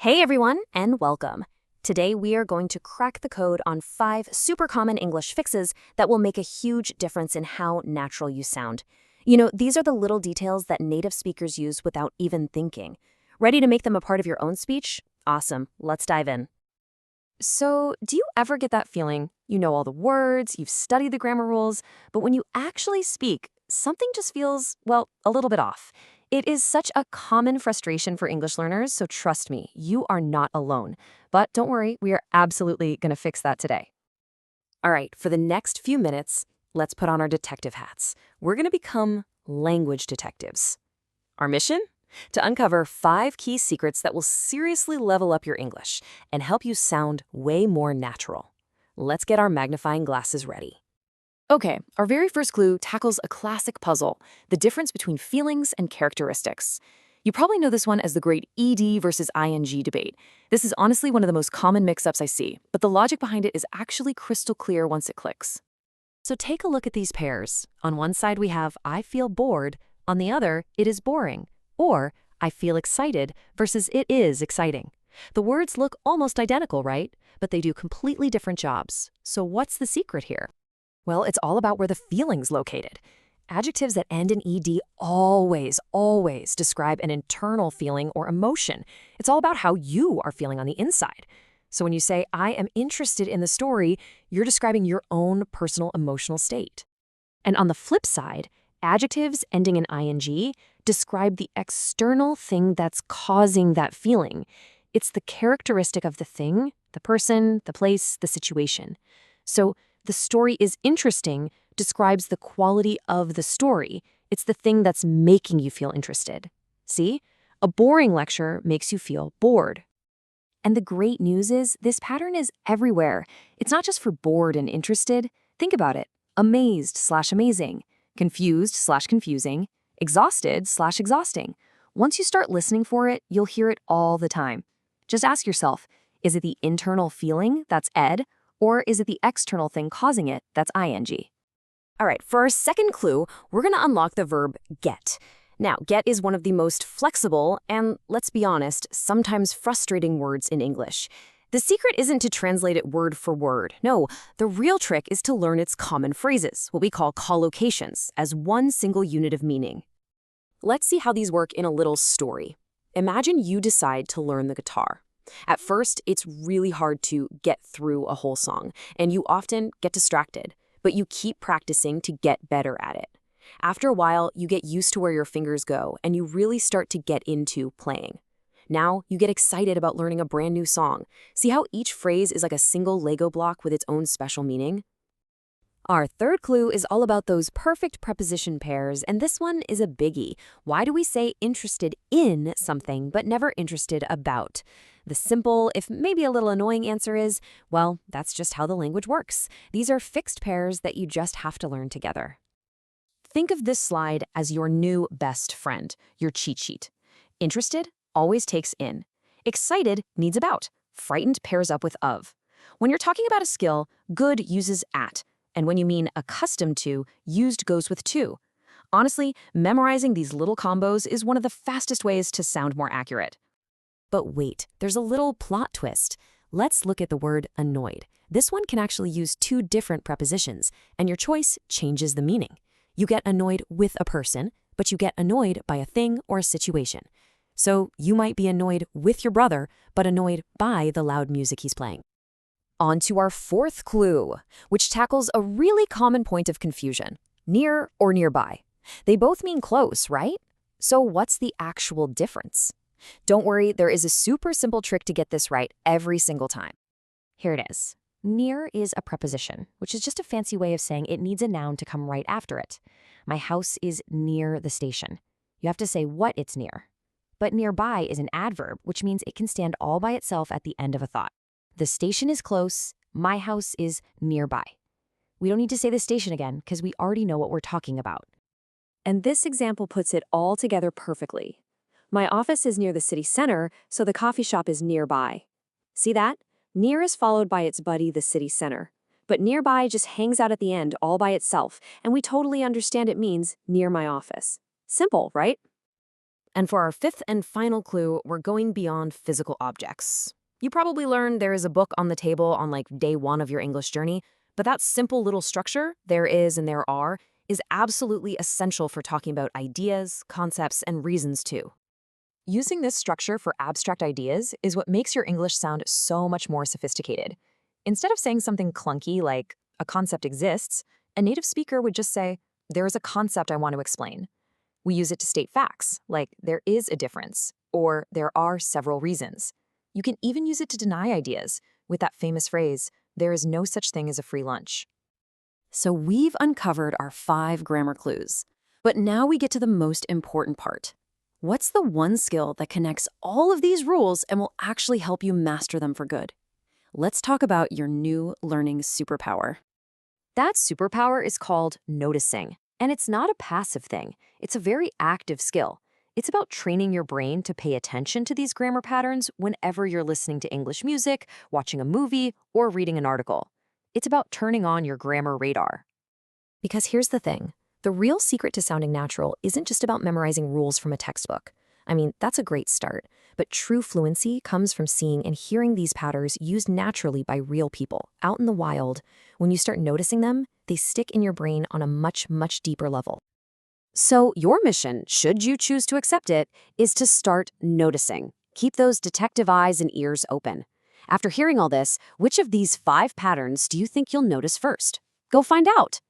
Hey everyone, and welcome. Today we are going to crack the code on 5 super common English fixes that will make a huge difference in how natural you sound. These are the little details that native speakers use without even thinking. Ready to make them a part of your own speech? Awesome, let's dive in. So, do you ever get that feeling? You know all the words, you've studied the grammar rules, but when you actually speak, something just feels, well, a little bit off. It is such a common frustration for English learners, so trust me, you are not alone. But don't worry, we are absolutely going to fix that today. All right, for the next few minutes, let's put on our detective hats. We're going to become language detectives. Our mission? To uncover 5 key secrets that will seriously level up your English and help you sound way more natural. Let's get our magnifying glasses ready. Okay, our very first clue tackles a classic puzzle, the difference between feelings and characteristics. You probably know this one as the great ED versus ING debate. This is honestly one of the most common mix-ups I see, but the logic behind it is actually crystal clear once it clicks. So take a look at these pairs. On one side we have I feel bored, on the other it is boring. Or I feel excited versus it is exciting. The words look almost identical, right? But they do completely different jobs. So what's the secret here? Well, it's all about where the feeling's located. Adjectives that end in ed always describe an internal feeling or emotion. It's all about how you are feeling on the inside. So when you say, I am interested in the story, you're describing your own personal emotional state. And on the flip side, adjectives ending in ing describe the external thing that's causing that feeling. It's the characteristic of the thing, the person, the place, the situation. So the story is interesting describes the quality of the story. It's the thing that's making you feel interested. See? A boring lecture makes you feel bored. And the great news is this pattern is everywhere. It's not just for bored and interested. Think about it. Amazed/amazing. Confused/confusing. Exhausted/exhausting. Once you start listening for it, you'll hear it all the time. Just ask yourself, is it the internal feeling that's ed, or is it the external thing causing it that's ing? All right, for our second clue, we're going to unlock the verb get. Now, get is one of the most flexible and, let's be honest, sometimes frustrating words in English. The secret isn't to translate it word for word. No, the real trick is to learn its common phrases, what we call collocations, as one single unit of meaning. Let's see how these work in a little story. Imagine you decide to learn the guitar. At first, it's really hard to get through a whole song, and you often get distracted, but you keep practicing to get better at it. After a while, you get used to where your fingers go, and you really start to get into playing. Now, you get excited about learning a brand new song. See how each phrase is like a single Lego block with its own special meaning? Our third clue is all about those perfect preposition pairs, and this one is a biggie. Why do we say interested in something but never interested about? The simple, if maybe a little annoying answer is, well, that's just how the language works. These are fixed pairs that you just have to learn together. Think of this slide as your new best friend, your cheat sheet. Interested always takes in. Excited needs about. Frightened pairs up with of. When you're talking about a skill, good uses at. And when you mean accustomed to, used goes with to. Honestly, memorizing these little combos is one of the fastest ways to sound more accurate. But wait, there's a little plot twist. Let's look at the word annoyed. This one can actually use 2 different prepositions, and your choice changes the meaning. You get annoyed with a person, but you get annoyed by a thing or a situation. So you might be annoyed with your brother, but annoyed by the loud music he's playing. On to our fourth clue, which tackles a really common point of confusion, near or nearby. They both mean close, right? So what's the actual difference? Don't worry, there is a super simple trick to get this right every single time. Here it is. Near is a preposition, which is just a fancy way of saying it needs a noun to come right after it. My house is near the station. You have to say what it's near. But nearby is an adverb, which means it can stand all by itself at the end of a thought. The station is close, my house is nearby. We don't need to say the station again because we already know what we're talking about. And this example puts it all together perfectly. My office is near the city center, so the coffee shop is nearby. See that? Near is followed by its buddy, the city center. But nearby just hangs out at the end all by itself, and we totally understand it means near my office. Simple, right? And for our fifth and final clue, we're going beyond physical objects. You probably learned there is a book on the table on like day one of your English journey, but that simple little structure, there is and there are, is absolutely essential for talking about ideas, concepts, and reasons too. Using this structure for abstract ideas is what makes your English sound so much more sophisticated. Instead of saying something clunky like, a concept exists, a native speaker would just say, there is a concept I want to explain. We use it to state facts, like there is a difference, or there are several reasons. You can even use it to deny ideas, with that famous phrase, there is no such thing as a free lunch. So we've uncovered our 5 grammar clues. But now we get to the most important part. What's the one skill that connects all of these rules and will actually help you master them for good? Let's talk about your new learning superpower. That superpower is called noticing. And it's not a passive thing. It's a very active skill. It's about training your brain to pay attention to these grammar patterns whenever you're listening to English music, watching a movie, or reading an article. It's about turning on your grammar radar. Because here's the thing. The real secret to sounding natural isn't just about memorizing rules from a textbook. I mean, that's a great start. But true fluency comes from seeing and hearing these patterns used naturally by real people, out in the wild. When you start noticing them, they stick in your brain on a much, much deeper level. So your mission, should you choose to accept it, is to start noticing. Keep those detective eyes and ears open. After hearing all this, which of these 5 patterns do you think you'll notice first? Go find out.